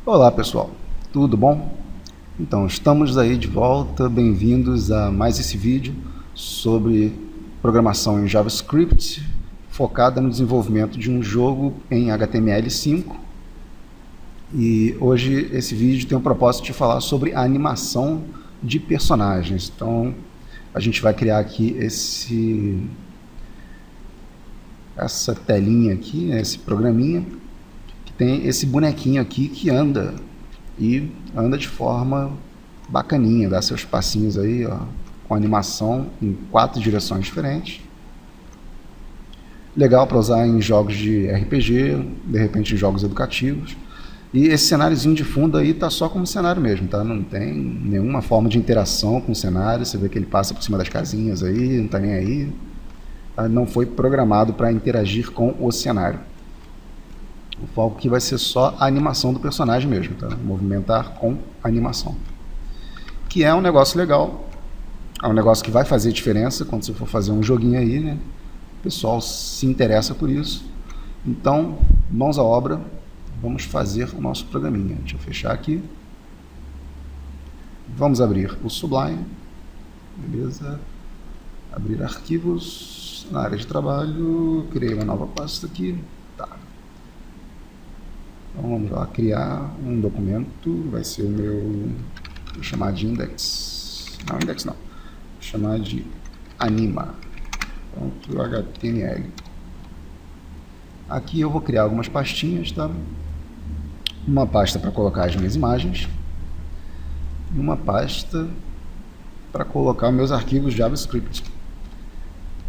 Olá pessoal, tudo bom? Então, estamos aí de volta, bem-vindos a mais esse vídeo sobre programação em JavaScript, focada no desenvolvimento de um jogo em HTML5. E hoje esse vídeo tem o propósito de falar sobre a animação de personagens. Então, a gente vai criar aqui essa telinha aqui, esse programinha, que tem esse bonequinho aqui que anda e anda de forma bacaninha, dá seus passinhos aí, ó, com animação em 4 direções diferentes. Legal para usar em jogos de RPG, de repente em jogos educativos. E esse cenáriozinho de fundo aí tá só como cenário mesmo, tá? Não tem nenhuma forma de interação com o cenário. Você vê que ele passa por cima das casinhas aí, não tá nem aí. Tá? Não foi programado para interagir com o cenário. O foco aqui vai ser só a animação do personagem mesmo, tá? Movimentar com animação. Que é um negócio legal, é um negócio que vai fazer diferença quando você for fazer um joguinho aí, né? O pessoal se interessa por isso. Então, mãos à obra, vamos fazer o nosso programinha. Deixa eu fechar aqui. Vamos abrir o Sublime. Beleza. Abrir arquivos na área de trabalho. Criei uma nova pasta aqui. Tá. Então vamos lá, criar um documento. Vai ser o meu... Vou chamar de index. Não, index não. Vou chamar de anima.html. Aqui eu vou criar algumas pastinhas, tá? Uma pasta para colocar as minhas imagens e uma pasta para colocar meus arquivos JavaScript.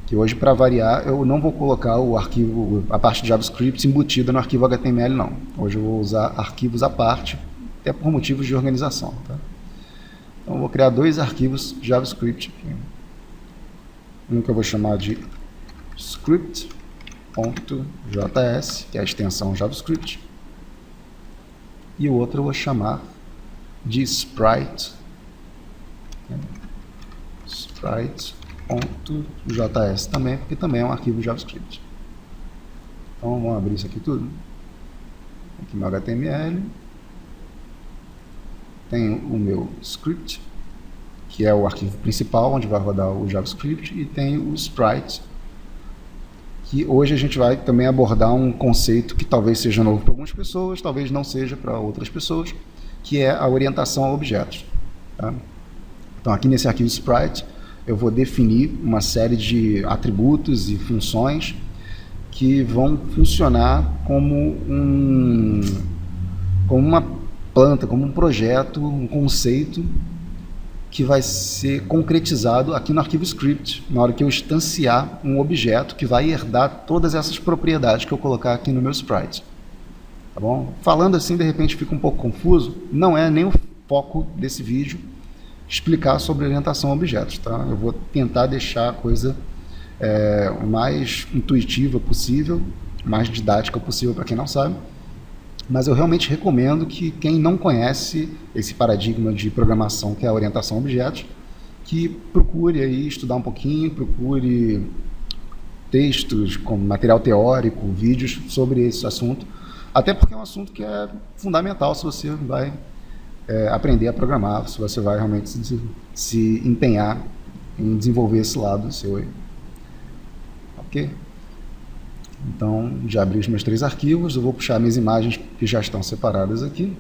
Que hoje, para variar, eu não vou colocar o arquivo, a parte de JavaScript embutida no arquivo HTML, não. Hoje eu vou usar arquivos à parte, até por motivos de organização, tá? Então eu vou criar 2 arquivos JavaScript aqui. Um que eu vou chamar de script.js, que é a extensão JavaScript. E o outro eu vou chamar de sprite.js também, porque também é um arquivo JavaScript. Então vamos abrir isso aqui tudo. Aqui meu HTML. Tem o meu script, que é o arquivo principal, onde vai rodar o JavaScript, e tem o sprite, que hoje a gente vai também abordar um conceito que talvez seja novo para algumas pessoas, talvez não seja para outras pessoas, que é a orientação a objetos. Tá? Então aqui nesse arquivo sprite eu vou definir uma série de atributos e funções que vão funcionar como uma planta, como um projeto, um conceito que vai ser concretizado aqui no arquivo script, na hora que eu instanciar um objeto que vai herdar todas essas propriedades que eu colocar aqui no meu sprite. Tá bom? Falando assim, de repente fica um pouco confuso, não é nem o foco desse vídeo explicar sobre orientação a objetos. Tá? Eu vou tentar deixar a coisa o mais intuitiva possível, mais didática possível para quem não sabe. Mas eu realmente recomendo que quem não conhece esse paradigma de programação, que é a orientação a objetos, que procure aí estudar um pouquinho, procure textos, como material teórico, vídeos sobre esse assunto, até porque é um assunto que é fundamental se você vai aprender a programar, se você vai realmente se empenhar em desenvolver esse lado seu aí. Ok? Então, já abri os meus 3 arquivos, eu vou puxar minhas imagens que já estão separadas aqui.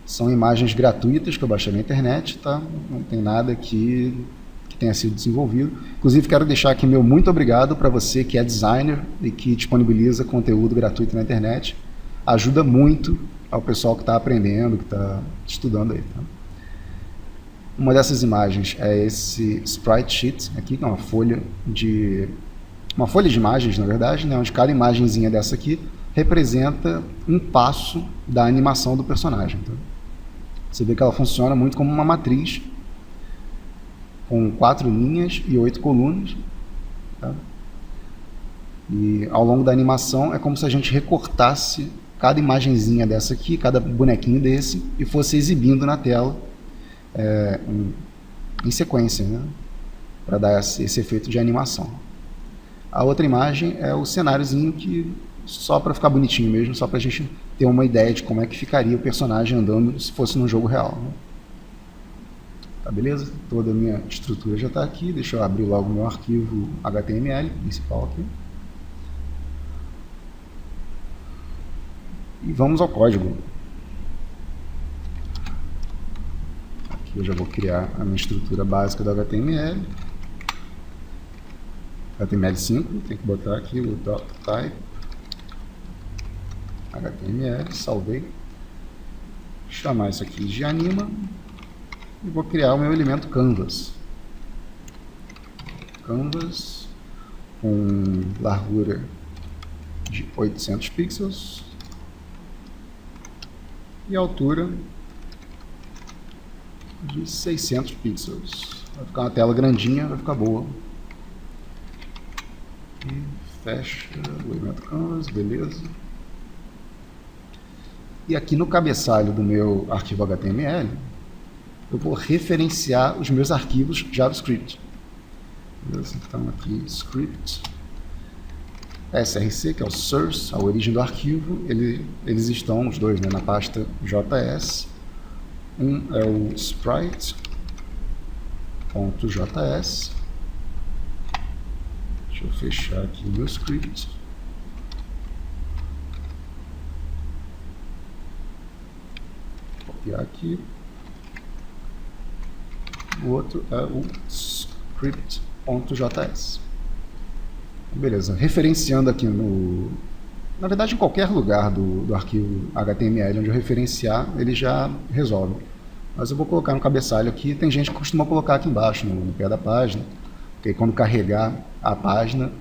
São imagens gratuitas que eu baixei na internet, tá? Não tem nada aqui que tenha sido desenvolvido. Inclusive, quero deixar aqui meu muito obrigado para você que é designer e que disponibiliza conteúdo gratuito na internet. Ajuda muito ao pessoal que está aprendendo, que está estudando aí. Tá? Uma dessas imagens é esse sprite sheet, aqui, que é uma folha de imagens, na verdade, né, onde cada imagenzinha dessa aqui representa um passo da animação do personagem. Tá? Você vê que ela funciona muito como uma matriz, com 4 linhas e 8 colunas. Tá? E ao longo da animação é como se a gente recortasse cada imagenzinha dessa aqui, cada bonequinho desse, e fosse exibindo na tela em sequência, né, para dar esse efeito de animação. A outra imagem é o cenáriozinho que só para ficar bonitinho mesmo, só para a gente ter uma ideia de como é que ficaria o personagem andando se fosse num jogo real, né? Tá, beleza? Toda a minha estrutura já está aqui. Deixa eu abrir logo o meu arquivo HTML principal aqui. E vamos ao código. Aqui eu já vou criar a minha estrutura básica do HTML. HTML5, tem que botar aqui o type HTML, salvei. Chamar isso aqui de anima. E vou criar o meu elemento canvas. Canvas com largura de 800 pixels e altura de 600 pixels. Vai ficar uma tela grandinha, vai ficar boa. E fecha o elemento canvas, beleza. E aqui no cabeçalho do meu arquivo HTML, eu vou referenciar os meus arquivos JavaScript. Beleza? Então aqui, script, src, que é o source, a origem do arquivo, eles estão, os dois, né, na pasta JS. Um é o sprite.js. Deixa eu fechar aqui o meu script. Copiar aqui. O outro é o script.js. Beleza, referenciando aqui na verdade em qualquer lugar do arquivo HTML onde eu referenciar, ele já resolve. Mas eu vou colocar no cabeçalho aqui, tem gente que costuma colocar aqui embaixo, no pé da página, porque quando carregar a página,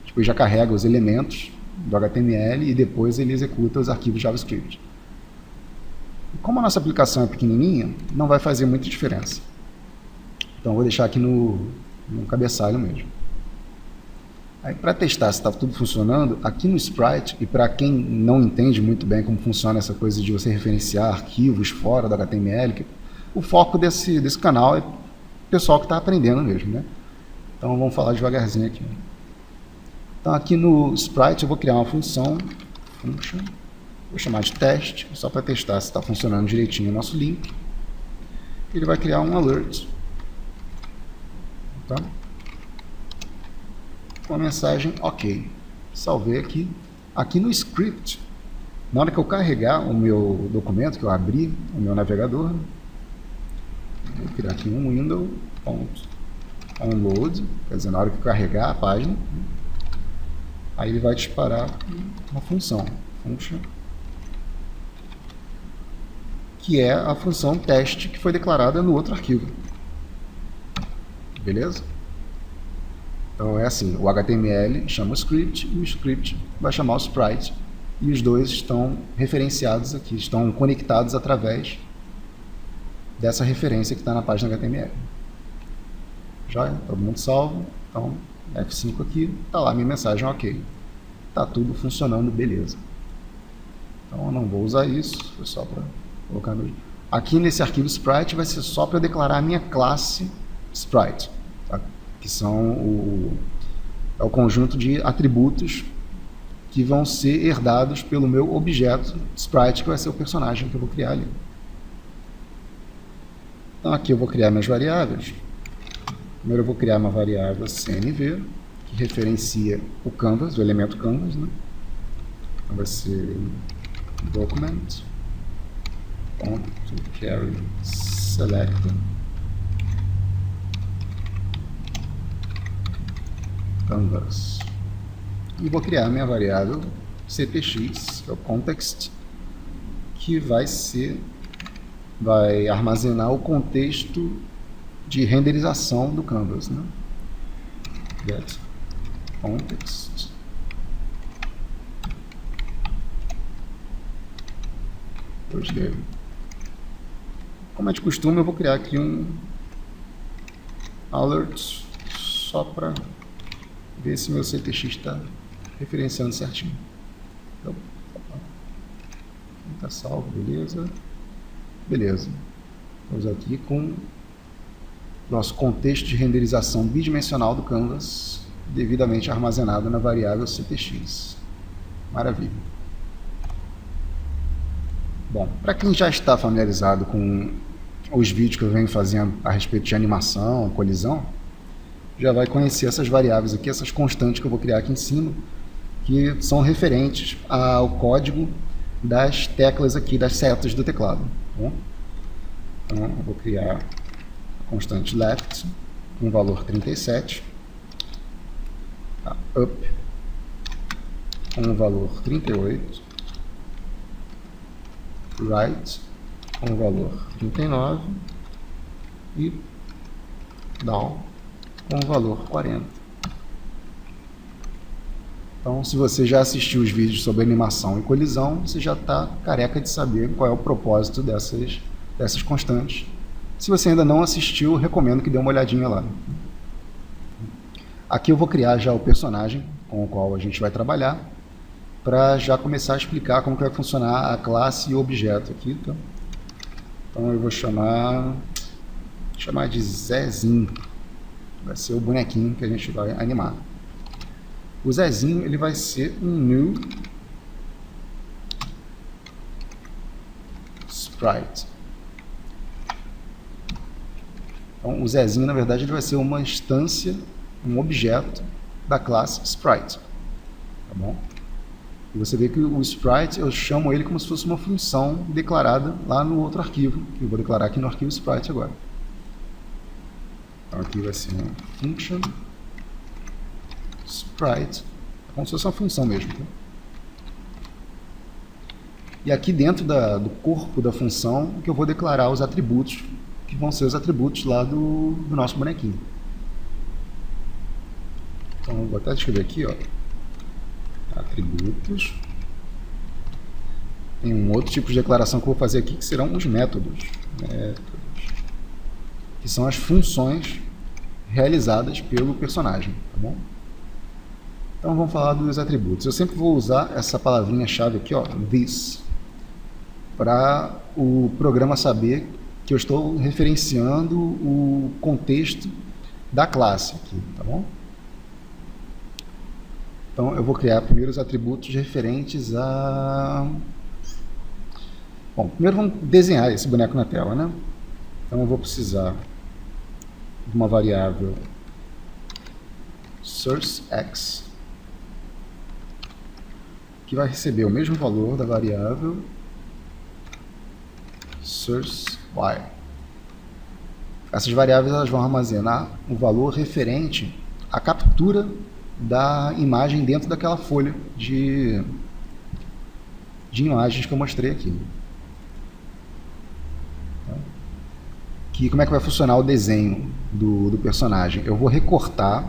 tipo, já carrega os elementos do HTML e depois ele executa os arquivos JavaScript. Como a nossa aplicação é pequenininha, não vai fazer muita diferença. Então, vou deixar aqui no cabeçalho mesmo. Aí, para testar se está tudo funcionando, aqui no Sprite, e para quem não entende muito bem como funciona essa coisa de você referenciar arquivos fora do HTML, o foco desse canal é o pessoal que está aprendendo mesmo, né? Então, vamos falar devagarzinho aqui. Então, aqui no Sprite, eu vou criar uma função, function. Vou chamar de teste, só para testar se está funcionando direitinho o nosso link. Ele vai criar um alert. Tá? Com a mensagem OK. Salvei aqui. Aqui no script, na hora que eu carregar o meu documento, que eu abri o meu navegador, vou criar aqui um window.onload, quer dizer, na hora que eu carregar a página, aí ele vai disparar uma função, function, que é a função teste que foi declarada no outro arquivo. Beleza? Então é assim, o HTML chama o script e o script vai chamar o sprite e os dois estão referenciados aqui, estão conectados através dessa referência que está na página HTML. Já, todo mundo salvo, então F5 aqui, está lá minha mensagem OK. Está tudo funcionando, beleza. Então eu não vou usar isso, foi só para colocar no... Aqui nesse arquivo sprite vai ser só para eu declarar a minha classe sprite, tá? Que são é o conjunto de atributos que vão ser herdados pelo meu objeto sprite, que vai ser o personagem que eu vou criar ali. Então aqui eu vou criar minhas variáveis. Primeiro eu vou criar uma variável CNV, que referencia o canvas, o elemento canvas, né? Então vai ser document.carry selector canvas. E vou criar minha variável ctx, que é o context, que vai armazenar o contexto de renderização do canvas, né? Get context. Como é de costume, eu vou criar aqui um alert só para ver se meu CTX está referenciando certinho. Então, está salvo, beleza. Beleza. Vamos aqui com nosso contexto de renderização bidimensional do canvas devidamente armazenado na variável ctx. Maravilha. Bom, para quem já está familiarizado com os vídeos que eu venho fazendo a respeito de animação, colisão, já vai conhecer essas variáveis aqui, essas constantes que eu vou criar aqui em cima, que são referentes ao código das teclas aqui, das setas do teclado. Tá bom? Então, eu vou criar a constante left, com o valor 37, a up, com o valor 38, right, com o valor 39, e down, com o valor 40. Então, se você já assistiu os vídeos sobre animação e colisão, você já está careca de saber qual é o propósito dessas constantes. Se você ainda não assistiu, recomendo que dê uma olhadinha lá. Aqui eu vou criar já o personagem com o qual a gente vai trabalhar, para já começar a explicar como que vai funcionar a classe e o objeto aqui. Tá? Então eu vou chamar de Zezinho. Vai ser o bonequinho que a gente vai animar. O Zezinho ele vai ser um new sprite. Então, o Zezinho, na verdade, ele vai ser uma instância, um objeto da classe sprite. Tá bom? E você vê que o sprite, eu chamo ele como se fosse uma função declarada lá no outro arquivo, que eu vou declarar aqui no arquivo sprite agora. Então, aqui vai ser uma function sprite, como se fosse uma função mesmo. Tá? E aqui dentro do corpo da função, que eu vou declarar os atributos, que vão ser os atributos lá do nosso bonequinho. Então, vou até escrever aqui, ó, atributos. Tem um outro tipo de declaração que eu vou fazer aqui, que serão os métodos, que são as funções realizadas pelo personagem, tá bom? Então, vamos falar dos atributos. Eu sempre vou usar essa palavrinha-chave aqui, ó, this, para o programa saber que eu estou referenciando o contexto da classe aqui, tá bom? Então, eu vou criar primeiro os atributos referentes a... Bom, primeiro vamos desenhar esse boneco na tela, né? Então, eu vou precisar de uma variável sourceX, que vai receber o mesmo valor da variável sourceY. Essas variáveis elas vão armazenar o valor referente à captura da imagem dentro daquela folha de imagens que eu mostrei aqui. Que, como é que vai funcionar o desenho do personagem? Eu vou recortar,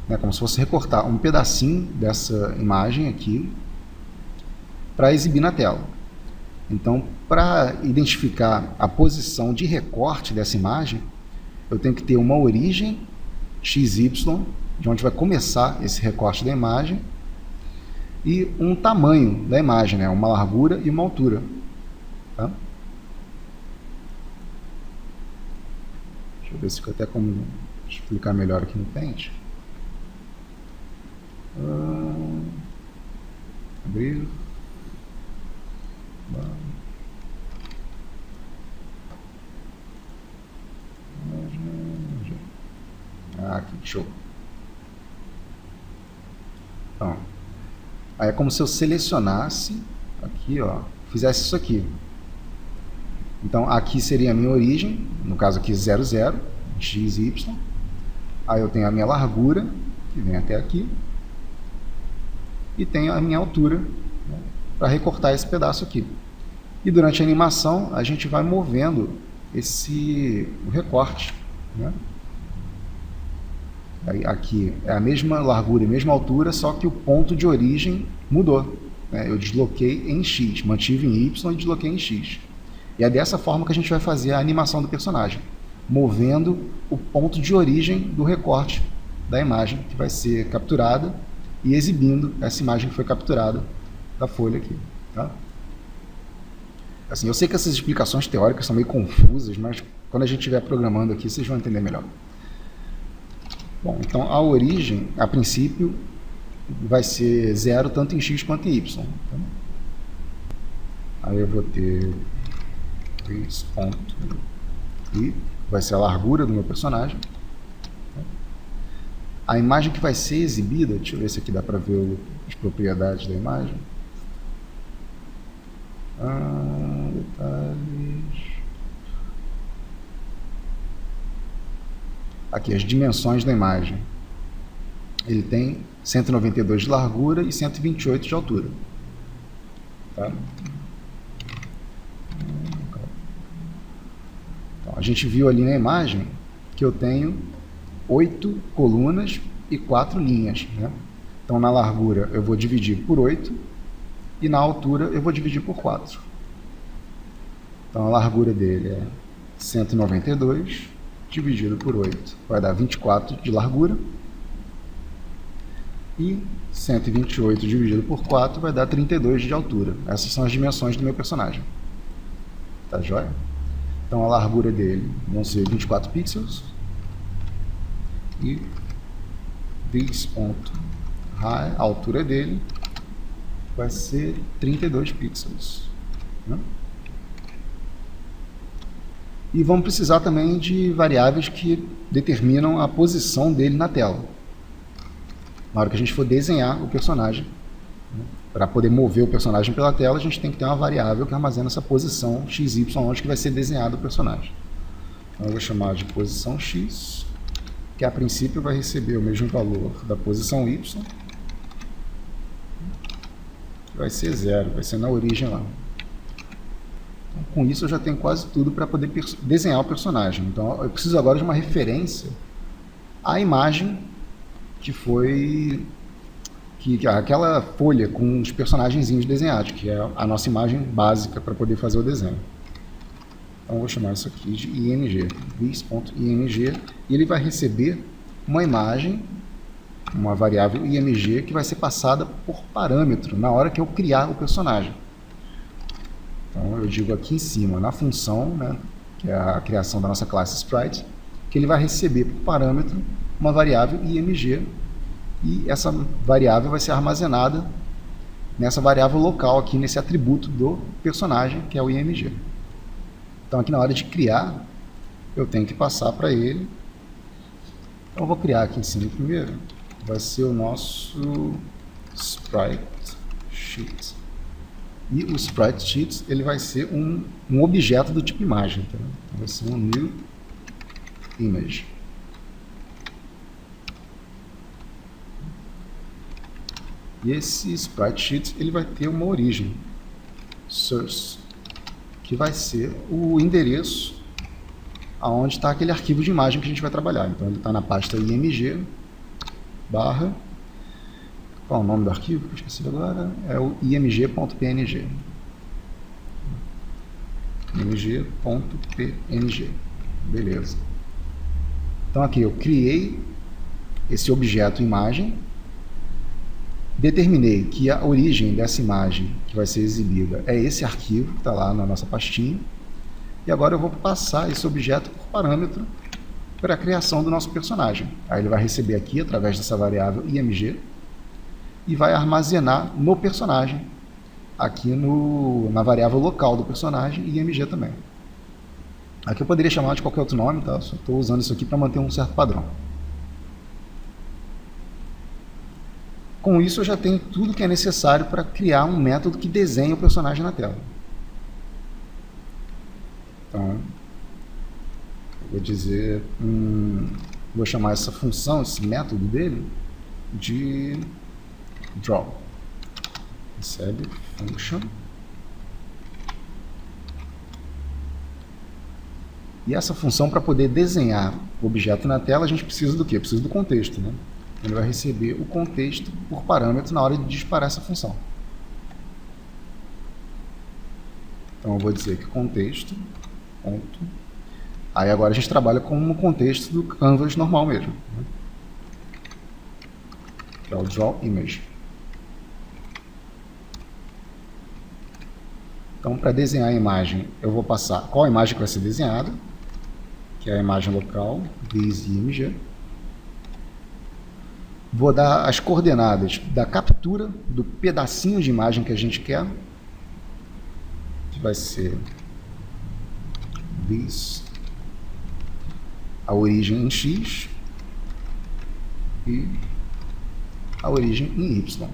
né, como se fosse recortar um pedacinho dessa imagem aqui para exibir na tela. Então, para identificar a posição de recorte dessa imagem, eu tenho que ter uma origem XY, de onde vai começar esse recorte da imagem, e um tamanho da imagem, né? Uma largura e uma altura. Tá? Deixa eu ver se fica até como explicar melhor aqui no Paint. Abrir. Aqui, show. Então, aí é como se eu selecionasse aqui, ó, fizesse isso aqui. Então, aqui seria a minha origem, no caso aqui 00, xy. Aí eu tenho a minha largura, que vem até aqui, e tenho a minha altura, né, para recortar esse pedaço aqui. E durante a animação, a gente vai movendo o recorte, né? Aí, aqui é a mesma largura e a mesma altura, só que o ponto de origem mudou, né? Eu desloquei em X, mantive em Y e desloquei em X. E é dessa forma que a gente vai fazer a animação do personagem, movendo o ponto de origem do recorte da imagem que vai ser capturada e exibindo essa imagem que foi capturada da folha aqui. Tá? Assim, eu sei que essas explicações teóricas são meio confusas, mas quando a gente estiver programando aqui, vocês vão entender melhor. Bom, então a origem, a princípio, vai ser 0 tanto em x quanto em y. Tá? Aí eu vou ter this ponto i, vai ser a largura do meu personagem. A imagem que vai ser exibida, deixa eu ver se aqui dá para ver as propriedades da imagem. Detalhes. Aqui, as dimensões da imagem. Ele tem 192 de largura e 128 de altura. Tá? Então, a gente viu ali na imagem que eu tenho 8 colunas e 4 linhas. Né? Então, na largura eu vou dividir por 8 e na altura eu vou dividir por 4. Então, a largura dele é 192 dividido por 8. Vai dar 24 de largura. E 128 dividido por 4 vai dar 32 de altura. Essas são as dimensões do meu personagem. Tá joia? Então, a largura dele vão ser 24 pixels. E this ponto high, a altura dele vai ser 32 pixels. Né? E vamos precisar também de variáveis que determinam a posição dele na tela. Na hora que a gente for desenhar o personagem, né? Para poder mover o personagem pela tela, a gente tem que ter uma variável que armazena essa posição XY, onde que vai ser desenhado o personagem. Então, eu vou chamar de posição X, que a princípio vai receber o mesmo valor da posição Y, que vai ser 0, vai ser na origem lá. Então, com isso eu já tenho quase tudo para poder desenhar o personagem. Então eu preciso agora de uma referência à imagem que foi aquela folha com os personagenzinhos desenhados, que é a nossa imagem básica para poder fazer o desenho. Então eu vou chamar isso aqui de img, this.img, e ele vai receber uma imagem, uma variável img, que vai ser passada por parâmetro na hora que eu criar o personagem. Então eu digo aqui em cima, na função, né, que é a criação da nossa classe sprite, que ele vai receber por parâmetro uma variável img, e essa variável vai ser armazenada nessa variável local aqui, nesse atributo do personagem, que é o img. Então aqui na hora de criar, eu tenho que passar para ele. Então eu vou criar aqui em cima primeiro, vai ser o nosso sprite sheet. E o sprite sheet, ele vai ser um objeto do tipo imagem. Tá? Então vai ser um new image. E esse sprite sheet, ele vai ter uma origem, source, que vai ser o endereço aonde está aquele arquivo de imagem que a gente vai trabalhar. Então ele está na pasta img barra, qual é o nome do arquivo que eu esqueci agora? É o img.png. img.png. Beleza. Então aqui eu criei esse objeto imagem, determinei que a origem dessa imagem que vai ser exibida é esse arquivo que está lá na nossa pastinha, e agora eu vou passar esse objeto por parâmetro para a criação do nosso personagem. Aí ele vai receber aqui, através dessa variável img, e vai armazenar no personagem, aqui na variável local do personagem, img também. Aqui eu poderia chamar de qualquer outro nome, tá? Só estou usando isso aqui para manter um certo padrão. Com isso eu já tenho tudo que é necessário para criar um método que desenhe o personagem na tela. Então, eu vou dizer, vou chamar essa função, esse método dele, de draw. Recebe function. E essa função, para poder desenhar o objeto na tela, a gente precisa do quê? Precisa do contexto, né? Ele vai receber o contexto por parâmetro na hora de disparar essa função. Então eu vou dizer que contexto, ponto. Aí agora a gente trabalha com o contexto do canvas normal mesmo, né? Que é o draw image. Então, para desenhar a imagem, eu vou passar qual a imagem que vai ser desenhada, que é a imagem local, this img. Vou dar as coordenadas da captura do pedacinho de imagem que a gente quer, que vai ser this, a origem em x e a origem em y.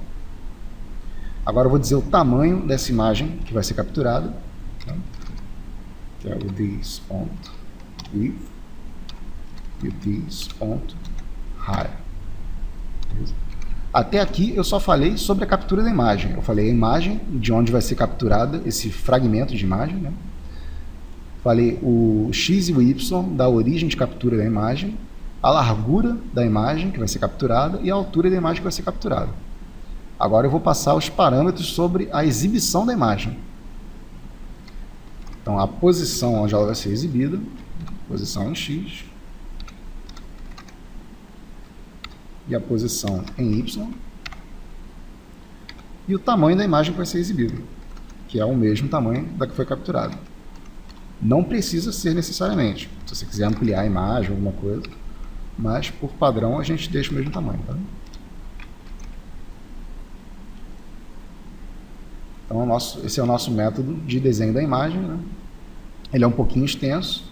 Agora eu vou dizer o tamanho dessa imagem que vai ser capturada, tá? Que é o this.width e o this.height. Até aqui eu só falei sobre a captura da imagem. Eu falei a imagem, de onde vai ser capturada esse fragmento de imagem, né? Falei o x e o y da origem de captura da imagem, a largura da imagem que vai ser capturada e a altura da imagem que vai ser capturada. Agora eu vou passar os parâmetros sobre a exibição da imagem. Então, a posição onde ela vai ser exibida, posição em x, e a posição em y, e o tamanho da imagem que vai ser exibida, que é o mesmo tamanho da que foi capturada. Não precisa ser necessariamente, se você quiser ampliar a imagem, alguma coisa, mas por padrão a gente deixa o mesmo tamanho. Tá? Então, esse é o nosso método de desenho da imagem, né? Ele é um pouquinho extenso,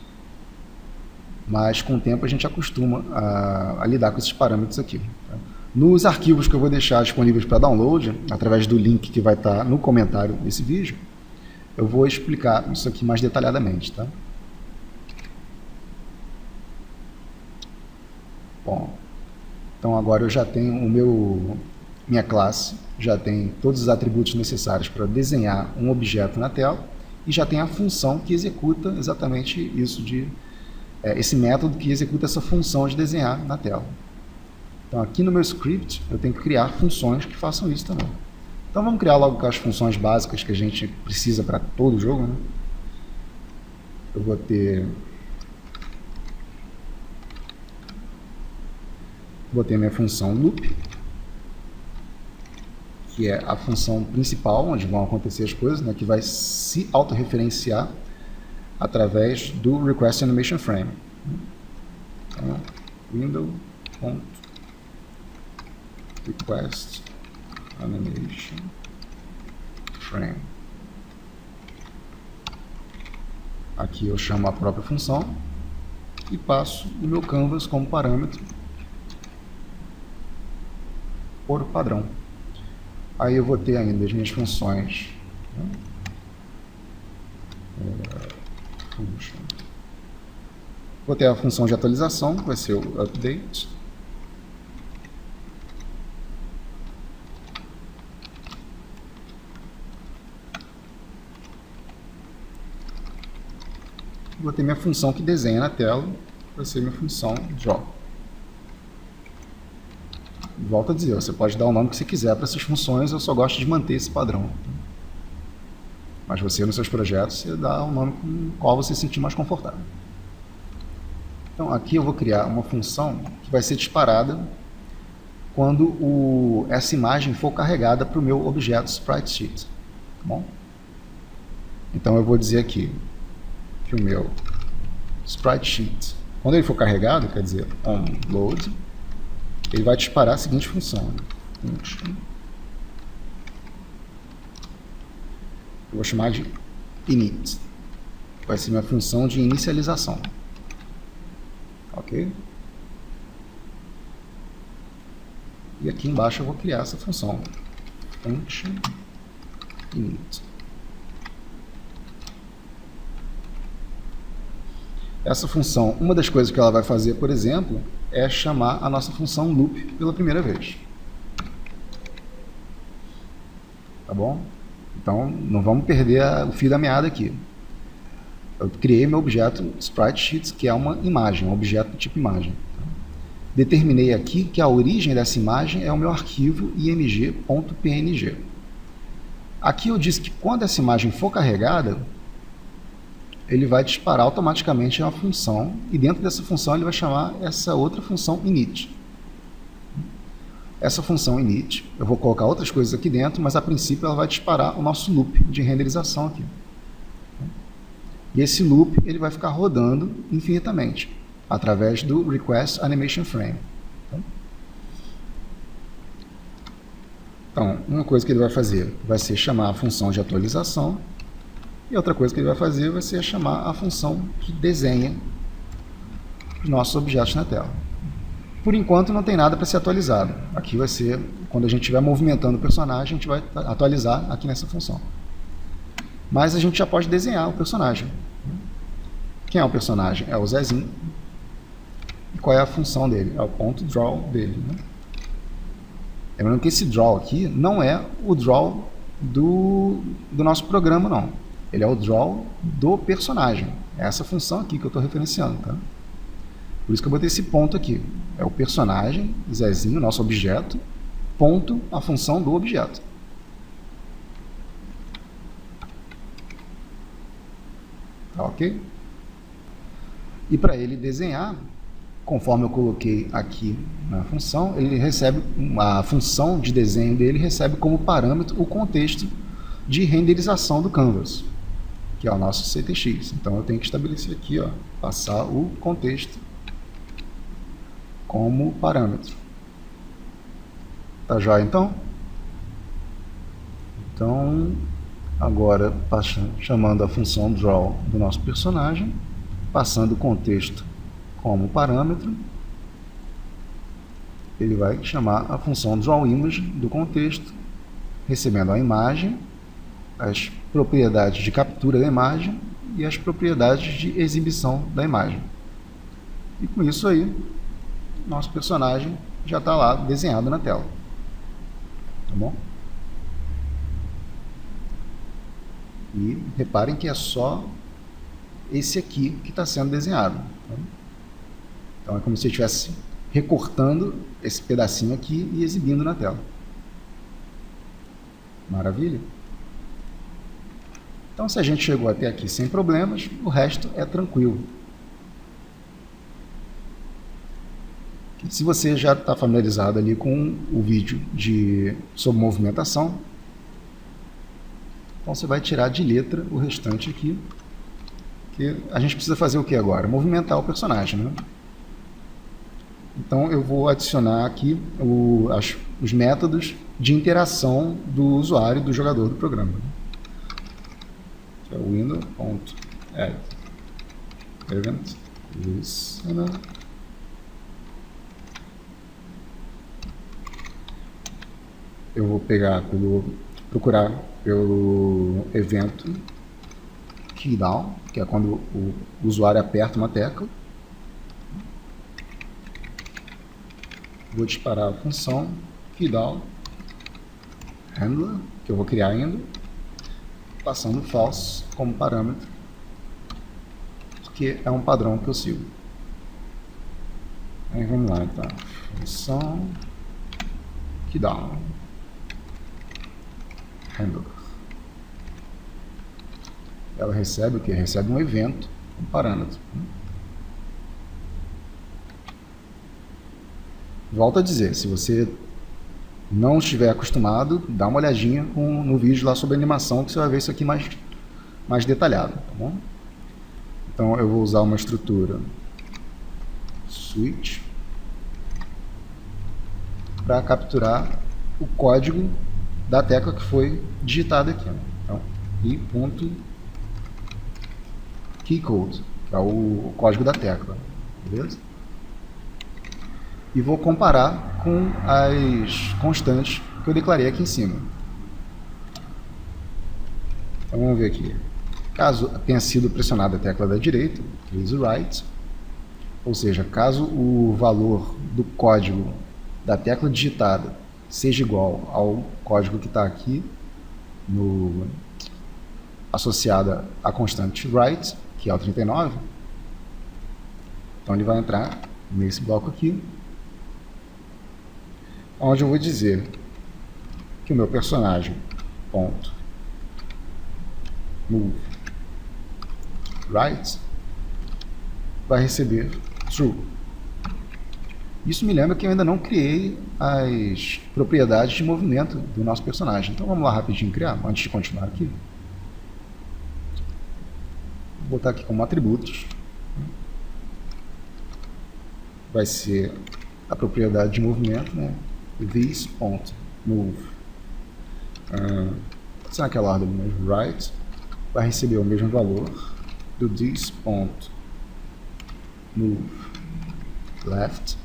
mas com o tempo a gente acostuma a lidar com esses parâmetros aqui. Tá? Nos arquivos que eu vou deixar disponíveis para download, através do link que vai estar no comentário desse vídeo, eu vou explicar isso aqui mais detalhadamente. Tá? Bom, então agora eu já tenho minha classe, já tem todos os atributos necessários para desenhar um objeto na tela e já tem a função que executa exatamente isso, esse método que executa essa função de desenhar na tela. Então aqui no meu script eu tenho que criar funções que façam isso também. Então vamos criar logo as funções básicas que a gente precisa para todo o jogo, né? Eu vou ter minha função loop, que é a função principal, onde vão acontecer as coisas, né, que vai se autorreferenciar através do Request Animation Frame. Então, window.request animation frame. Aqui eu chamo a própria função e passo o meu canvas como parâmetro por padrão. Aí eu vou ter ainda as minhas funções, né? Vou ter a função de atualização, que vai ser o update. Vou ter minha função que desenha na tela, vai ser minha função draw. Volto a dizer, você pode dar o nome que você quiser para essas funções, eu só gosto de manter esse padrão. Mas você, nos seus projetos, você dá o nome com o qual você se sentir mais confortável. Então, aqui eu vou criar uma função que vai ser disparada quando essa imagem for carregada para o meu objeto SpriteSheet. Tá bom? Então, eu vou dizer aqui que o meu SpriteSheet, quando ele for carregado, quer dizer, onLoad, ele vai disparar a seguinte função. Eu vou chamar de init. Vai ser minha função de inicialização. Ok? E aqui embaixo eu vou criar essa função. Function init. Essa função, uma das coisas que ela vai fazer, por exemplo, é chamar a nossa função loop pela primeira vez. Tá bom? Então, não vamos perder o fio da meada aqui. Eu criei meu objeto SpriteSheet, que é uma imagem, um objeto do tipo imagem. Determinei aqui que a origem dessa imagem é o meu arquivo img.png. Aqui eu disse que quando essa imagem for carregada, ele vai disparar automaticamente uma função, e dentro dessa função ele vai chamar essa outra função init. Essa função init, eu vou colocar outras coisas aqui dentro, mas a princípio ela vai disparar o nosso loop de renderização aqui. E esse loop ele vai ficar rodando infinitamente, através do Request Animation Frame. Então, uma coisa que ele vai fazer vai ser chamar a função de atualização, e outra coisa que ele vai fazer vai ser chamar a função que desenha os nossos objetos na tela. Por enquanto não tem nada para ser atualizado. Aqui vai ser, quando a gente estiver movimentando o personagem, a gente vai atualizar aqui nessa função. Mas a gente já pode desenhar o personagem. Quem é o personagem? É o Zezinho. E qual é a função dele? É o ponto draw dele. Né? Lembrando que esse draw aqui não é o draw do nosso programa, não. Ele é o draw do personagem. É essa função aqui que eu estou referenciando. Tá? Por isso que eu botei esse ponto aqui. É o personagem, Zezinho, nosso objeto, ponto, a função do objeto. Tá ok? E para ele desenhar, conforme eu coloquei aqui na função, ele recebe, a função de desenho dele recebe como parâmetro o contexto de renderização do canvas, que é o nosso CTX. Então eu tenho que estabelecer aqui, ó, passar o contexto como parâmetro. Tá joia então? Então, agora chamando a função draw do nosso personagem, passando o contexto como parâmetro, ele vai chamar a função drawImage do contexto, recebendo a imagem, as propriedades de captura da imagem e as propriedades de exibição da imagem. E com isso aí, nosso personagem já está lá desenhado na tela. Tá bom? E reparem que é só esse aqui que está sendo desenhado. Então é como se eu estivesse recortando esse pedacinho aqui e exibindo na tela. Maravilha? Então se a gente chegou até aqui sem problemas, o resto é tranquilo. Se você já está familiarizado ali com o vídeo sobre movimentação, então você vai tirar de letra o restante aqui, que a gente precisa fazer o que agora? Movimentar o personagem, né? Então eu vou adicionar aqui os métodos de interação do usuário, do jogador do programa. Que é o window.add event listener. Eu vou procurar pelo evento keydown, que é quando o usuário aperta uma tecla. Vou disparar a função keydown handler, que eu vou criar ainda, passando false como parâmetro, porque é um padrão que eu sigo. Aí vamos lá, então, função keydown handler. Ela recebe o que? Recebe um evento, um parâmetro. Volto a dizer, se você não estiver acostumado, dá uma olhadinha no vídeo lá sobre animação, que você vai ver isso aqui mais detalhado, tá bom? Então eu vou usar uma estrutura switch para capturar o código da tecla que foi digitada aqui. Então, i.keycode, que é o código da tecla, beleza? E vou comparar com as constantes que eu declarei aqui em cima. Então vamos ver aqui. Caso tenha sido pressionada a tecla da direita, please write, ou seja, caso o valor do código da tecla digitada seja igual ao código que está aqui associado à constante write, que é o 39, então ele vai entrar nesse bloco aqui, onde eu vou dizer que o meu personagem ponto move right vai receber true. Isso me lembra que eu ainda não criei as propriedades de movimento do nosso personagem. Então vamos lá rapidinho criar, antes de continuar aqui. Vou botar aqui como atributos. Vai ser a propriedade de movimento, né? This.move se naquela ordem mesmo, right, vai receber o mesmo valor do this.move left,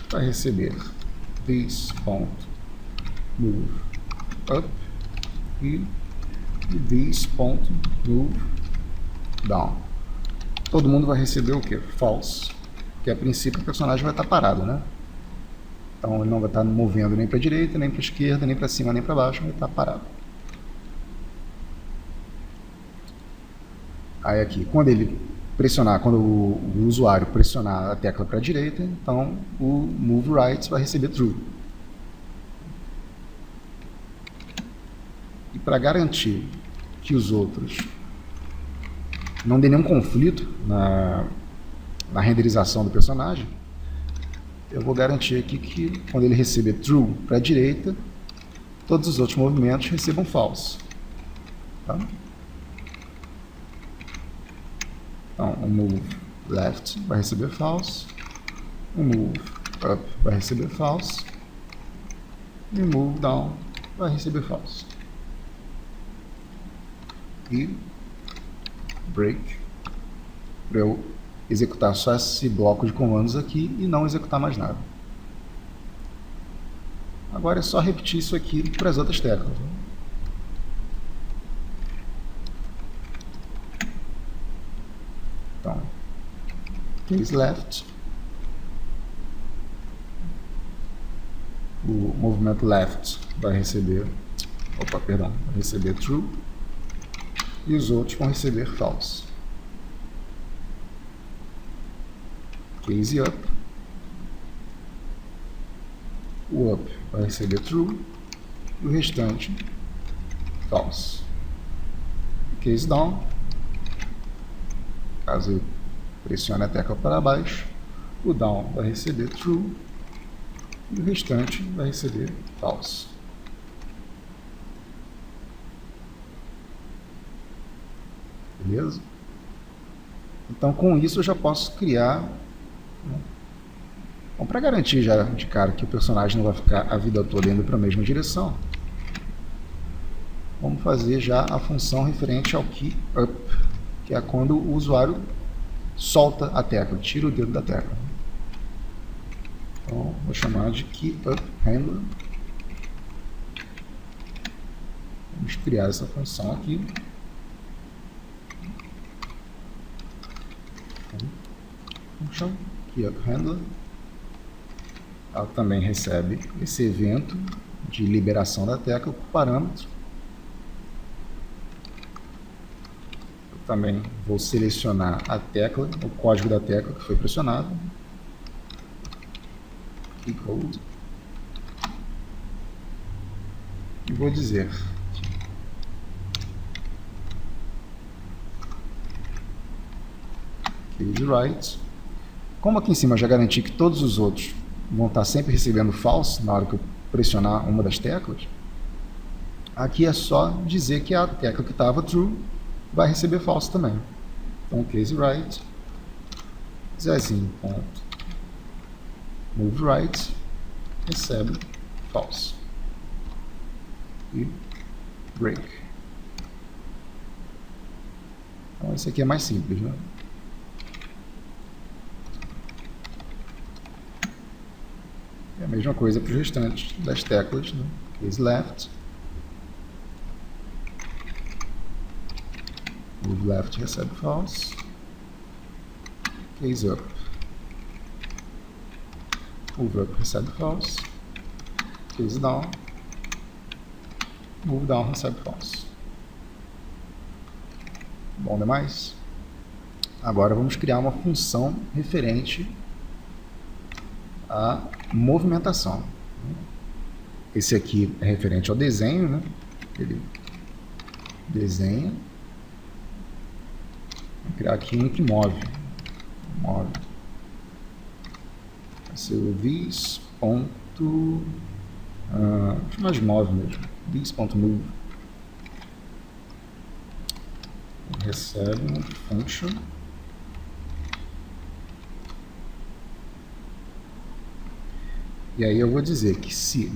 vai receber this.move up e this.move down. Todo mundo vai receber o que? False, que a princípio o personagem vai estar parado, né? Então ele não vai estar movendo nem para a direita, nem para a esquerda, nem para cima, nem para baixo, vai estar parado. Aí aqui, quando ele pressionar, quando o usuário pressionar a tecla para a direita, então o move right vai receber true. E para garantir que os outros não dê nenhum conflito na renderização do personagem, eu vou garantir aqui que quando ele receber true para a direita, todos os outros movimentos recebam false. Tá? Então, o move left vai receber false, o move up vai receber false, e o move down vai receber false. E break, para eu executar só esse bloco de comandos aqui e não executar mais nada. Agora é só repetir isso aqui para as outras teclas. Então, case left, o movimento left vai receber, vai receber true, e os outros vão receber false. Case up, o up vai receber true e o restante false. Case down, caso eu pressione a tecla para baixo, o down vai receber true e o restante vai receber false. Beleza? Então com isso eu já posso criar, bom, para garantir já de cara que o personagem não vai ficar a vida toda indo para a mesma direção, vamos fazer já a função referente ao key up, que é quando o usuário solta a tecla, tira o dedo da tecla. Então vou chamar de key up handler. Vamos criar essa função aqui. Function key up handler. Ela também recebe esse evento de liberação da tecla por parâmetro. Eu também vou selecionar a tecla, o código da tecla que foi pressionado. Key code. E vou dizer case right. Como aqui em cima eu já garanti que todos os outros vão estar sempre recebendo false na hora que eu pressionar uma das teclas, aqui é só dizer que a tecla que estava true vai receber false também. Então case right, zezinho.move right recebe false. E break. Então esse aqui é mais simples, né? É a mesma coisa para os restantes das teclas, né? Case left, move left recebe false, case up, move up recebe false, case down, move down recebe false. Bom demais? Agora vamos criar uma função referente à movimentação. Esse aqui é referente ao desenho, né? Ele desenha. Vou criar aqui um que move. Vai ser o this. Chamar de move mesmo. This.move. Recebe um function. E aí eu vou dizer que se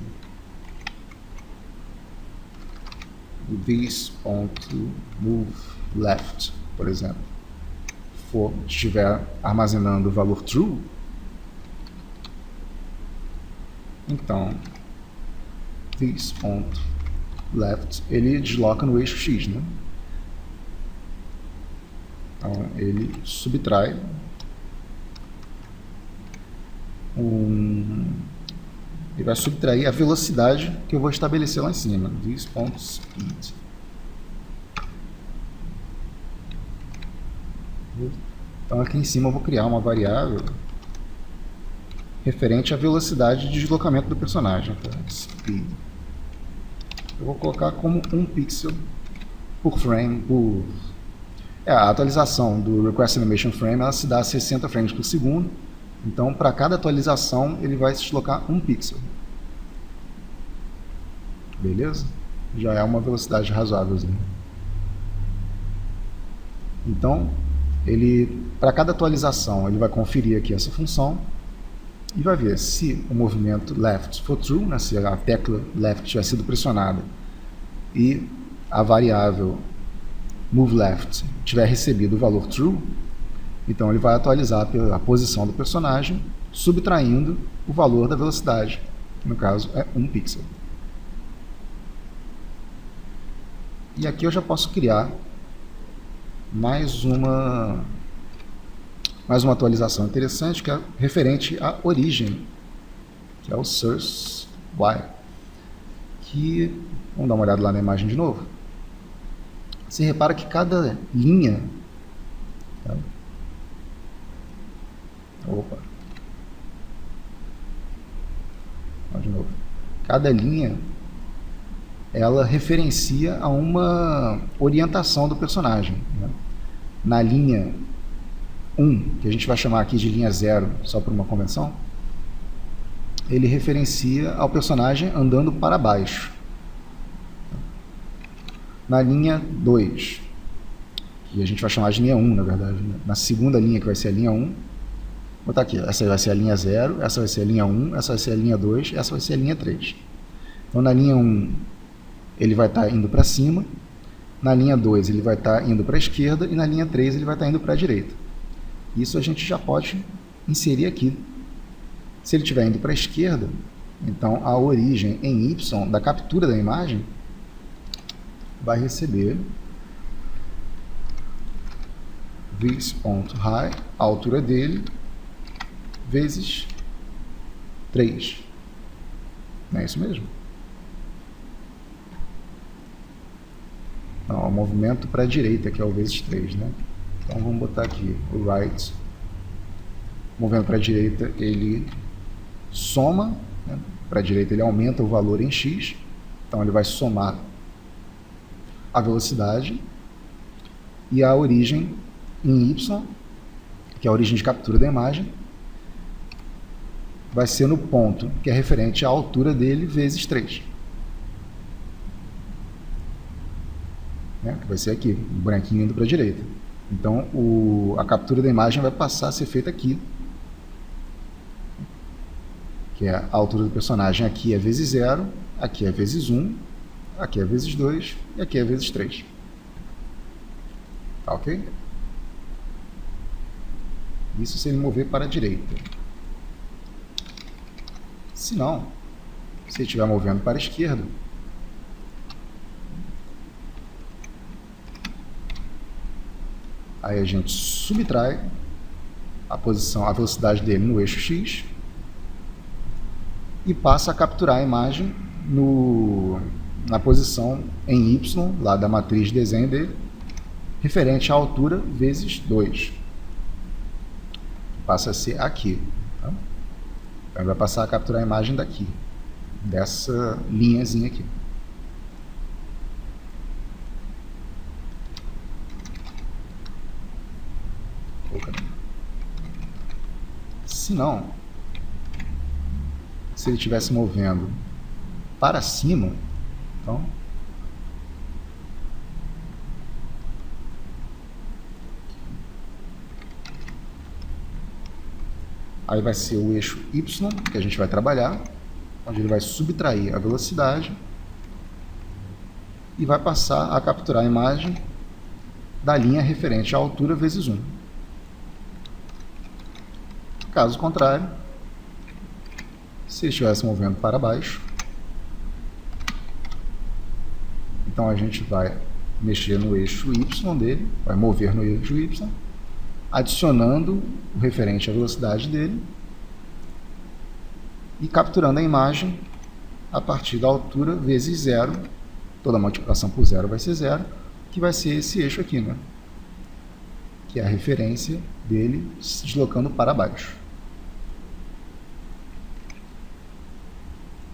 this.moveLeft, por exemplo, estiver armazenando o valor true, então this.left ele desloca no eixo X, né? Então ele subtrai ele vai subtrair a velocidade que eu vou estabelecer lá em cima, this.speed. Então aqui em cima eu vou criar uma variável referente à velocidade de deslocamento do personagem, tá? Speed. Eu vou colocar como 1 pixel por frame. A atualização do Request Animation Frame ela se dá a 60 frames por segundo. Então, para cada atualização, ele vai se deslocar 1 pixel. Beleza? Já é uma velocidade razoável. Então, para cada atualização, ele vai conferir aqui essa função e vai ver se o movimento left for true, né, se a tecla left tiver sido pressionada e a variável moveLeft tiver recebido o valor true, então ele vai atualizar a posição do personagem, subtraindo o valor da velocidade, que no caso é 1 pixel. E aqui eu já posso criar mais uma atualização interessante, que é referente à origem, que é o source y, que, vamos dar uma olhada lá na imagem de novo. Você repara que cada linha, tá? De novo. Cada linha ela referencia a uma orientação do personagem, né? Na linha 1, que a gente vai chamar aqui de linha 0, só por uma convenção, ele referencia ao personagem andando para baixo. Na linha 2, que a gente vai chamar de linha 1, na verdade, né? Na segunda linha, que vai ser a linha 1, vou botar aqui, essa vai ser a linha 0, essa vai ser a linha 1, essa vai ser a linha 2, essa vai ser a linha 3. Então, na linha 1, ele vai estar indo para cima, na linha 2, ele vai estar indo para a esquerda, e na linha 3, ele vai estar indo para a direita. Isso a gente já pode inserir aqui. Se ele estiver indo para a esquerda, então a origem em Y da captura da imagem vai receber this.height, a altura dele, vezes 3. Não é isso mesmo? Não, o movimento para a direita, que é o vezes 3, né? Então vamos botar aqui o right. O movimento para a direita, ele soma, né? Para a direita ele aumenta o valor em x, então ele vai somar a velocidade, e a origem em y, que é a origem de captura da imagem, vai ser no ponto que é referente à altura dele vezes 3. Né? Que vai ser aqui, o branquinho indo para a direita. Então, a captura da imagem vai passar a ser feita aqui, que é a altura do personagem. Aqui é vezes 0, aqui é vezes 1, aqui é vezes 2 e aqui é vezes 3. Tá ok? Isso se ele mover para a direita. Se não, se ele estiver movendo para a esquerda, aí a gente subtrai a velocidade dele no eixo X e passa a capturar a imagem na posição em Y, lá da matriz de desenho dele, referente à altura vezes 2. Passa a ser aqui. Tá? Então vai passar a capturar a imagem daqui, dessa linhazinha aqui. Se não, se ele estivesse movendo para cima, então aí vai ser o eixo Y que a gente vai trabalhar, onde ele vai subtrair a velocidade e vai passar a capturar a imagem da linha referente à altura vezes 1. Caso contrário, se estivesse movendo para baixo, então a gente vai mexer no eixo Y dele, vai mover no eixo Y, adicionando o referente à velocidade dele e capturando a imagem a partir da altura vezes 0. Toda multiplicação por 0 vai ser 0, que vai ser esse eixo aqui, né? Que é a referência dele se deslocando para baixo.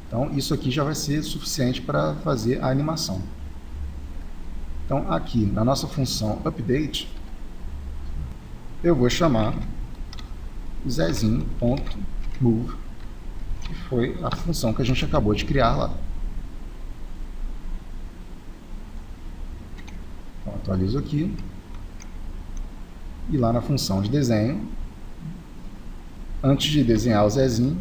Então, isso aqui já vai ser suficiente para fazer a animação. Então, aqui na nossa função update, eu vou chamar zezinho.move, que foi a função que a gente acabou de criar lá. Então, atualizo aqui. E lá na função de desenho, antes de desenhar o Zezinho,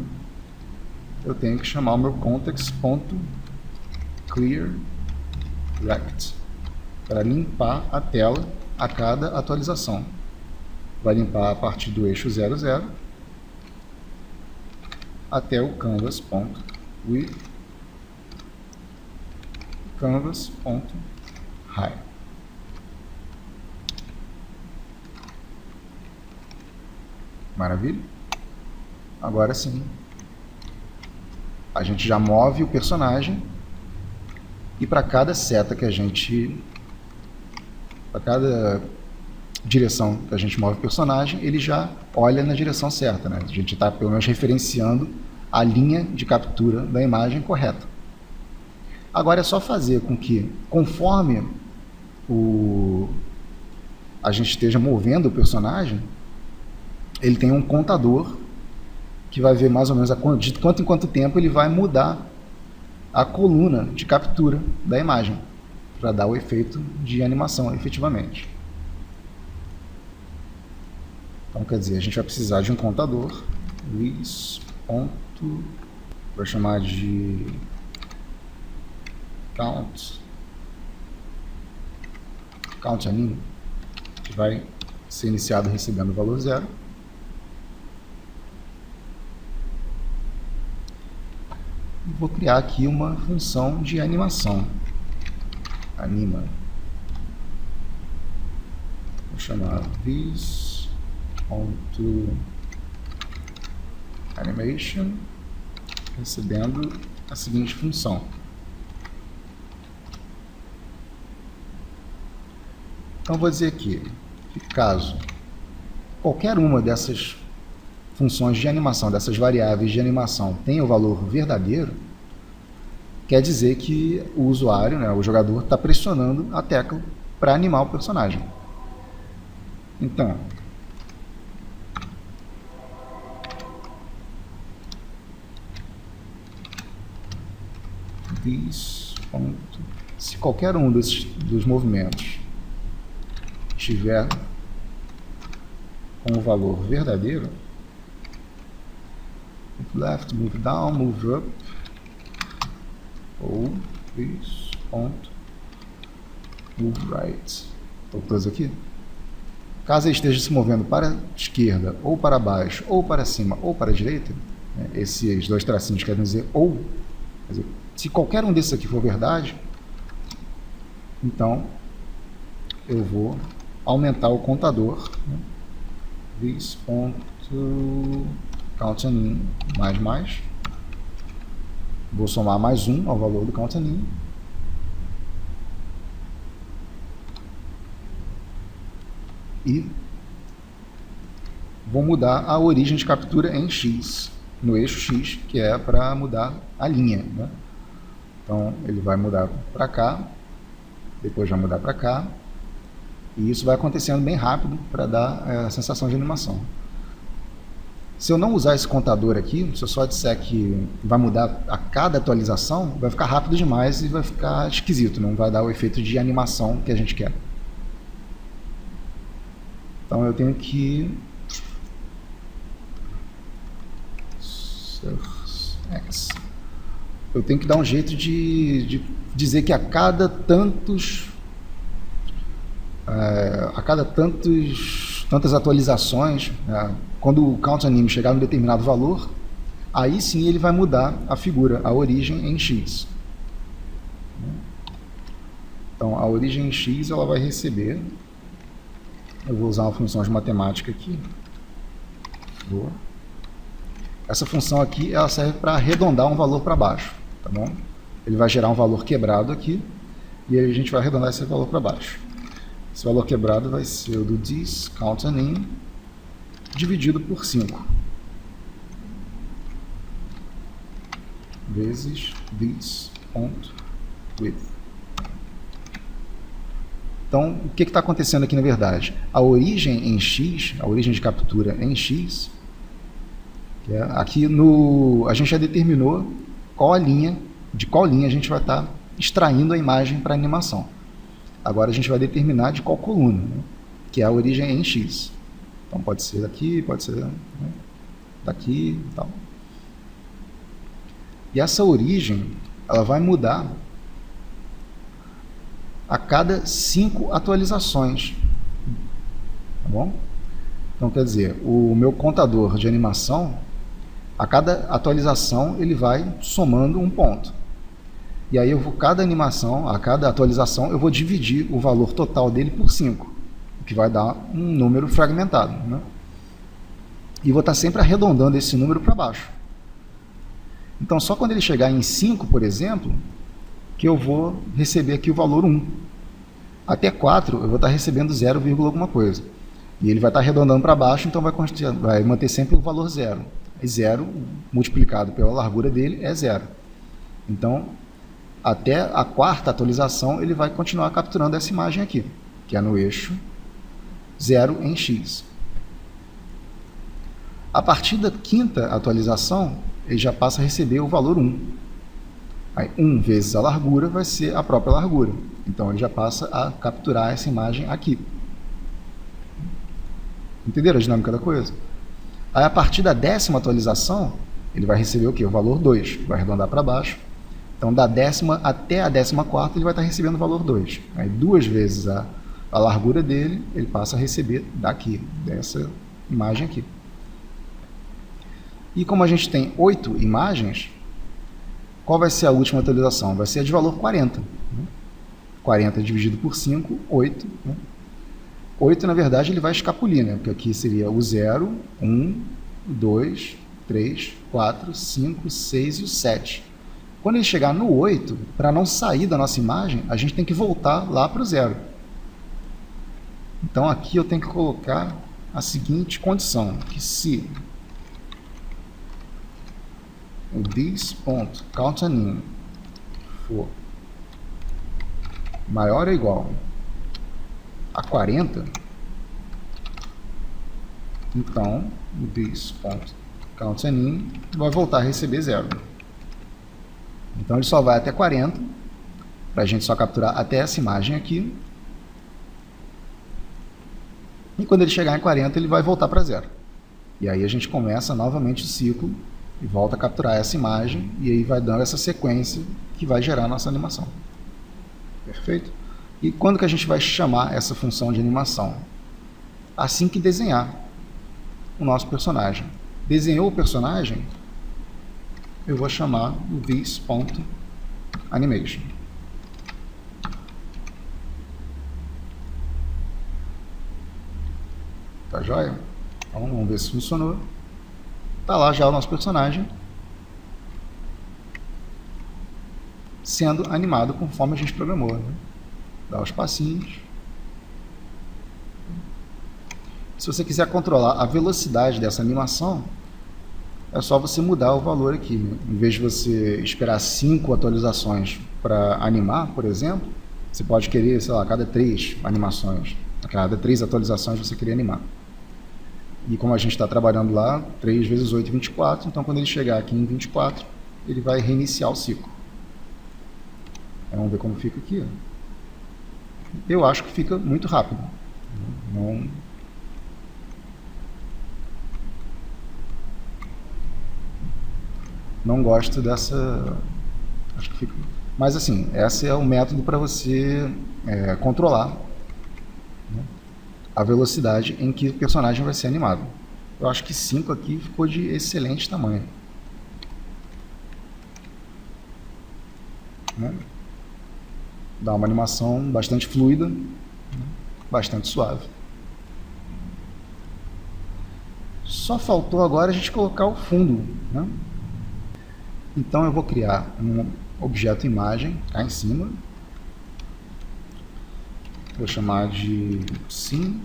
eu tenho que chamar o meu context.clearRect para limpar a tela a cada atualização. Vai limpar a partir do eixo 00 até o canvas.width, canvas.height. Maravilha? Agora sim, a gente já move o personagem e para cada seta que a gente, para cada direção que a gente move o personagem, ele já olha na direção certa, né? A gente está pelo menos referenciando a linha de captura da imagem correta. Agora é só fazer com que, conforme a gente esteja movendo o personagem, ele tem um contador que vai ver mais ou menos de quanto em quanto tempo ele vai mudar a coluna de captura da imagem para dar o efeito de animação efetivamente. Então, quer dizer, a gente vai precisar de um contador, vou chamar de count anime, que vai ser iniciado recebendo o valor 0. Vou criar aqui uma função de animação. Anima. Vou chamar this.animation, recebendo a seguinte função. Então vou dizer aqui que caso qualquer uma dessas funções de animação, dessas variáveis de animação, tenha o valor verdadeiro, quer dizer que o usuário, né, o jogador, está pressionando a tecla para animar o personagem. Então, se qualquer um dos movimentos estiver com o valor verdadeiro, move left, move down, move up, ou this.move right. Estou todos aqui. Caso ele esteja se movendo para a esquerda, ou para baixo, ou para cima, ou para a direita, né, esses dois tracinhos querem dizer ou. Quer dizer, se qualquer um desses aqui for verdade, então eu vou aumentar o contador, né, this.countAnim mais, vou somar mais 1 ao valor do countAnim, e vou mudar a origem de captura em X, no eixo X, que é para mudar a linha, né? Então ele vai mudar para cá, depois vai mudar para cá, e isso vai acontecendo bem rápido para dar a sensação de animação. Se eu não usar esse contador aqui, se eu só disser que vai mudar a cada atualização, vai ficar rápido demais e vai ficar esquisito, não vai dar o efeito de animação que a gente quer. Então eu tenho que eu tenho que dar um jeito de dizer que a cada tantas atualizações, quando o CountAnime chegar em um determinado valor, aí sim ele vai mudar a figura, a origem em X. Então, a origem em X ela vai receber, eu vou usar uma função de matemática aqui. Boa. Essa função aqui ela serve para arredondar um valor para baixo, tá bom? Ele vai gerar um valor quebrado aqui e aí a gente vai arredondar esse valor para baixo. Esse valor quebrado vai ser o do this CountAnime dividido por 5 vezes this.width. Então, o que está acontecendo aqui na verdade? A origem em X, a origem de captura em X, aqui a gente já determinou de qual linha a gente vai estar extraindo a imagem para animação. Agora a gente vai determinar de qual coluna, que é a origem em X. Então pode ser daqui, pode ser daqui e tal. E essa origem, ela vai mudar a cada 5 atualizações. Tá bom? Então quer dizer, o meu contador de animação, a cada atualização ele vai somando um ponto. E aí cada animação, a cada atualização, eu vou dividir o valor total dele por 5, o que vai dar um número fragmentado, né? E vou estar sempre arredondando esse número para baixo. Então só quando ele chegar em 5, por exemplo, que eu vou receber aqui o valor 1. Até 4 eu vou estar recebendo 0, alguma coisa. E ele vai estar arredondando para baixo, então vai manter sempre o valor 0. E 0 multiplicado pela largura dele é 0. Então, até a 4ª atualização, ele vai continuar capturando essa imagem aqui, que é no eixo 0 em X. A partir da 5ª atualização, ele já passa a receber o valor 1. Aí 1 vezes a largura vai ser a própria largura. Então, ele já passa a capturar essa imagem aqui. Entenderam a dinâmica da coisa? Aí, a partir da 10ª atualização, ele vai receber o quê? O valor 2, vai arredondar para baixo. Então, da 10ª até a 14ª, ele vai estar recebendo o valor 2. Aí, 2 vezes a largura dele, ele passa a receber daqui, dessa imagem aqui. E como a gente tem 8 imagens, qual vai ser a última atualização? Vai ser a de valor 40. 40 dividido por 5, 8. 8, na verdade, ele vai escapulir, né? Porque aqui seria o 0, 1, 2, 3, 4, 5, 6 e o 7. Quando ele chegar no 8, para não sair da nossa imagem, a gente tem que voltar lá para o 0. Então aqui eu tenho que colocar a seguinte condição, que se o this.CountAnime for maior ou igual a 40, então o this.CountAnime vai voltar a receber 0. Então ele só vai até 40, para a gente só capturar até essa imagem aqui. E quando ele chegar em 40, ele vai voltar para 0. E aí a gente começa novamente o ciclo e volta a capturar essa imagem, e aí vai dando essa sequência que vai gerar a nossa animação. Perfeito? E quando que a gente vai chamar essa função de animação? Assim que desenhar o nosso personagem. Desenhou o personagem, eu vou chamar o this.animation. Tá joia? Então vamos ver se funcionou. Tá lá já o nosso personagem sendo animado conforme a gente programou, né? Dá os passinhos. Se você quiser controlar a velocidade dessa animação, é só você mudar o valor aqui, né? Em vez de você esperar 5 atualizações para animar, por exemplo, você pode querer, sei lá, a cada 3 animações, a cada 3 atualizações você querer animar. E como a gente está trabalhando lá, 3 vezes 8 é 24, então quando ele chegar aqui em 24, ele vai reiniciar o ciclo. Vamos ver como fica aqui. Eu acho que fica muito rápido. Não gosto Acho que fica. Mas assim, esse é o método para você controlar, né, a velocidade em que o personagem vai ser animado. Eu acho que 5 aqui ficou de excelente tamanho, né? Dá uma animação bastante fluida, né, bastante suave. Só faltou agora a gente colocar o fundo, né? Então eu vou criar um objeto imagem cá em cima. Vou chamar de sim,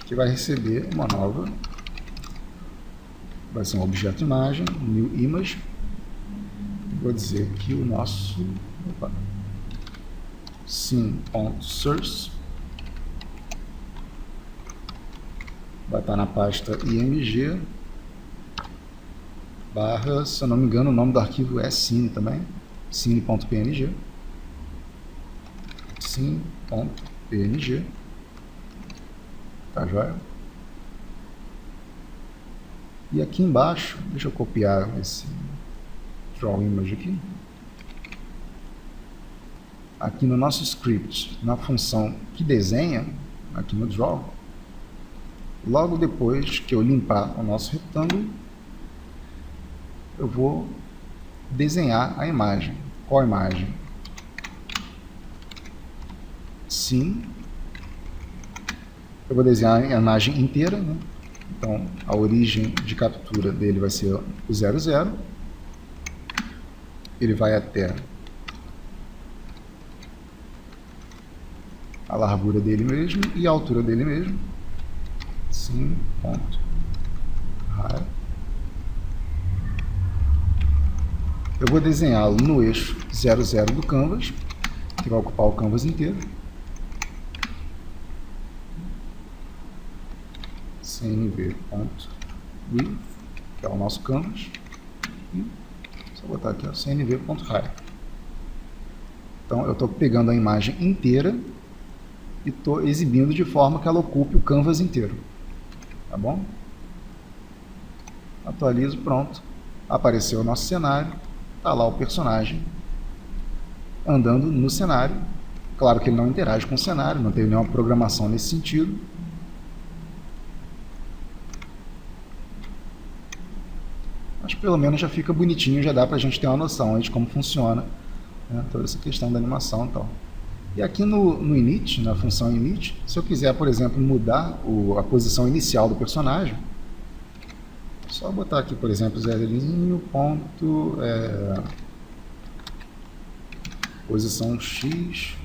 que vai receber uma nova. Vai ser um objeto imagem, new image. Vou dizer que o nosso sim.source vai estar na pasta img barra, se eu não me engano, o nome do arquivo é cine também, cine.png, sim.png, tá joia? E aqui embaixo, deixa eu copiar esse draw image aqui. Aqui no nosso script, na função que desenha, aqui no draw, logo depois que eu limpar o nosso retângulo, eu vou desenhar a imagem. Qual imagem? Sim. Eu vou desenhar a imagem inteira, né? Então, a origem de captura dele vai ser o 00. Ele vai até a largura dele mesmo e a altura dele mesmo. Sim, ponto. Eu vou desenhá-lo no eixo 00 do canvas, que vai ocupar o canvas inteiro. cnv.width, que é o nosso canvas. E só botar aqui, cnv.height. Então, eu estou pegando a imagem inteira e estou exibindo de forma que ela ocupe o canvas inteiro. Tá bom? Atualizo, pronto. Apareceu o nosso cenário. Está lá o personagem andando no cenário. Claro que ele não interage com o cenário, não teve nenhuma programação nesse sentido. Mas pelo menos já fica bonitinho, já dá para a gente ter uma noção de como funciona, né, toda essa questão da animação e tal. E aqui no init, na função init, se eu quiser, por exemplo, mudar a posição inicial do personagem, é só botar aqui, por exemplo, zerozinho, ponto, posição X,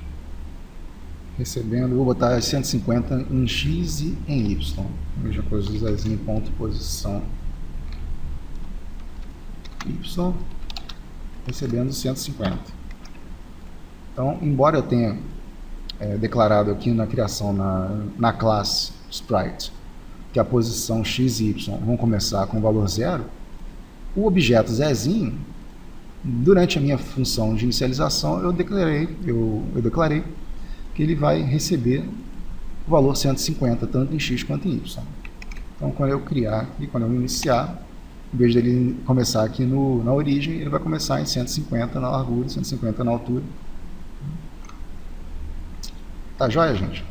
recebendo, vou botar 150 em X e em Y. Mesma coisa, zerozinho, ponto, posição Y, recebendo 150. Então, embora eu tenha declarado aqui na criação, na classe Sprite, que a posição X e Y vão começar com o valor 0, o objeto Zezinho, durante a minha função de inicialização, eu declarei que ele vai receber o valor 150, tanto em X quanto em Y. Então, quando eu criar e quando eu iniciar, em vez dele começar aqui na origem, ele vai começar em 150 na largura, 150 na altura. Tá joia, gente?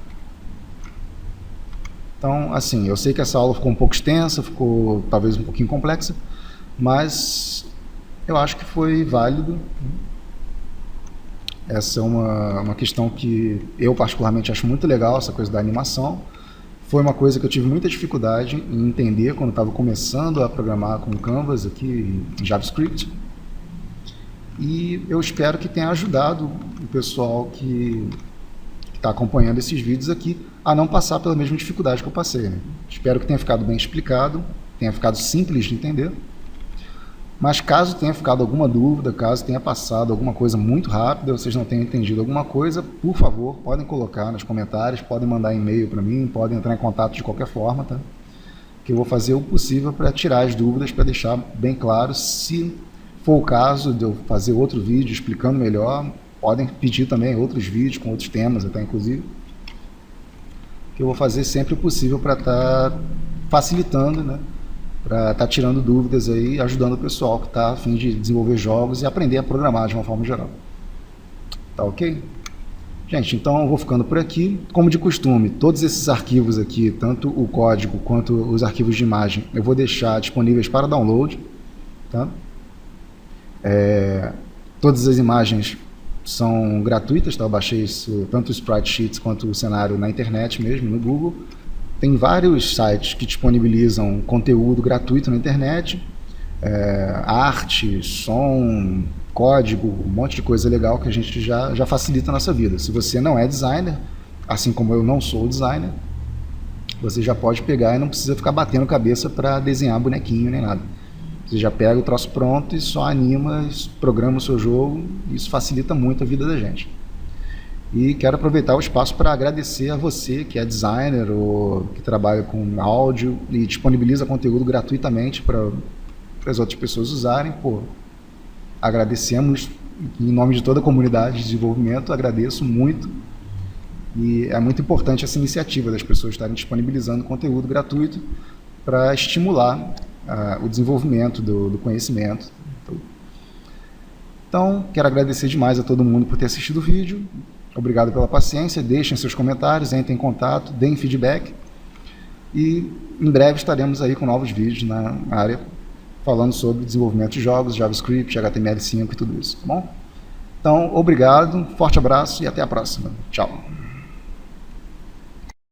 Então, assim, eu sei que essa aula ficou um pouco extensa, ficou talvez um pouquinho complexa, mas eu acho que foi válido. Essa é uma questão que eu particularmente acho muito legal, essa coisa da animação. Foi uma coisa que eu tive muita dificuldade em entender quando estava começando a programar com Canvas aqui em JavaScript. E eu espero que tenha ajudado o pessoal que está acompanhando esses vídeos aqui a não passar pela mesma dificuldade que eu passei, né? Espero que tenha ficado bem explicado, tenha ficado simples de entender. Mas caso tenha ficado alguma dúvida, caso tenha passado alguma coisa muito rápida, vocês não tenham entendido alguma coisa, por favor, podem colocar nos comentários, podem mandar e-mail para mim, podem entrar em contato de qualquer forma, tá? Que eu vou fazer o possível para tirar as dúvidas, para deixar bem claro. Se for o caso de eu fazer outro vídeo explicando melhor, podem pedir também outros vídeos com outros temas, até inclusive, que eu vou fazer sempre o possível para estar facilitando, né, para estar tirando dúvidas aí, ajudando o pessoal que está a fim de desenvolver jogos e aprender a programar de uma forma geral. Tá ok? Gente, então eu vou ficando por aqui. Como de costume, todos esses arquivos aqui, tanto o código quanto os arquivos de imagem, eu vou deixar disponíveis para download. Tá? Todas as imagens são gratuitas, tá? Eu baixei isso, tanto o Sprite Sheets quanto o cenário na internet mesmo, no Google. Tem vários sites que disponibilizam conteúdo gratuito na internet, arte, som, código, um monte de coisa legal que a gente já facilita a nossa vida. Se você não é designer, assim como eu não sou designer, você já pode pegar e não precisa ficar batendo cabeça para desenhar bonequinho nem nada. Você já pega o troço pronto e só anima, programa o seu jogo, e isso facilita muito a vida da gente. E quero aproveitar o espaço para agradecer a você que é designer ou que trabalha com áudio e disponibiliza conteúdo gratuitamente para as outras pessoas usarem. Pô, agradecemos em nome de toda a comunidade de desenvolvimento, agradeço muito. E é muito importante essa iniciativa das pessoas estarem disponibilizando conteúdo gratuito para estimular o desenvolvimento do conhecimento. Então, quero agradecer demais a todo mundo por ter assistido o vídeo. Obrigado pela paciência, deixem seus comentários, entrem em contato, deem feedback. E em breve estaremos aí com novos vídeos na área, falando sobre desenvolvimento de jogos, JavaScript, HTML5 e tudo isso, tá bom? Então, obrigado, forte abraço e até a próxima. Tchau.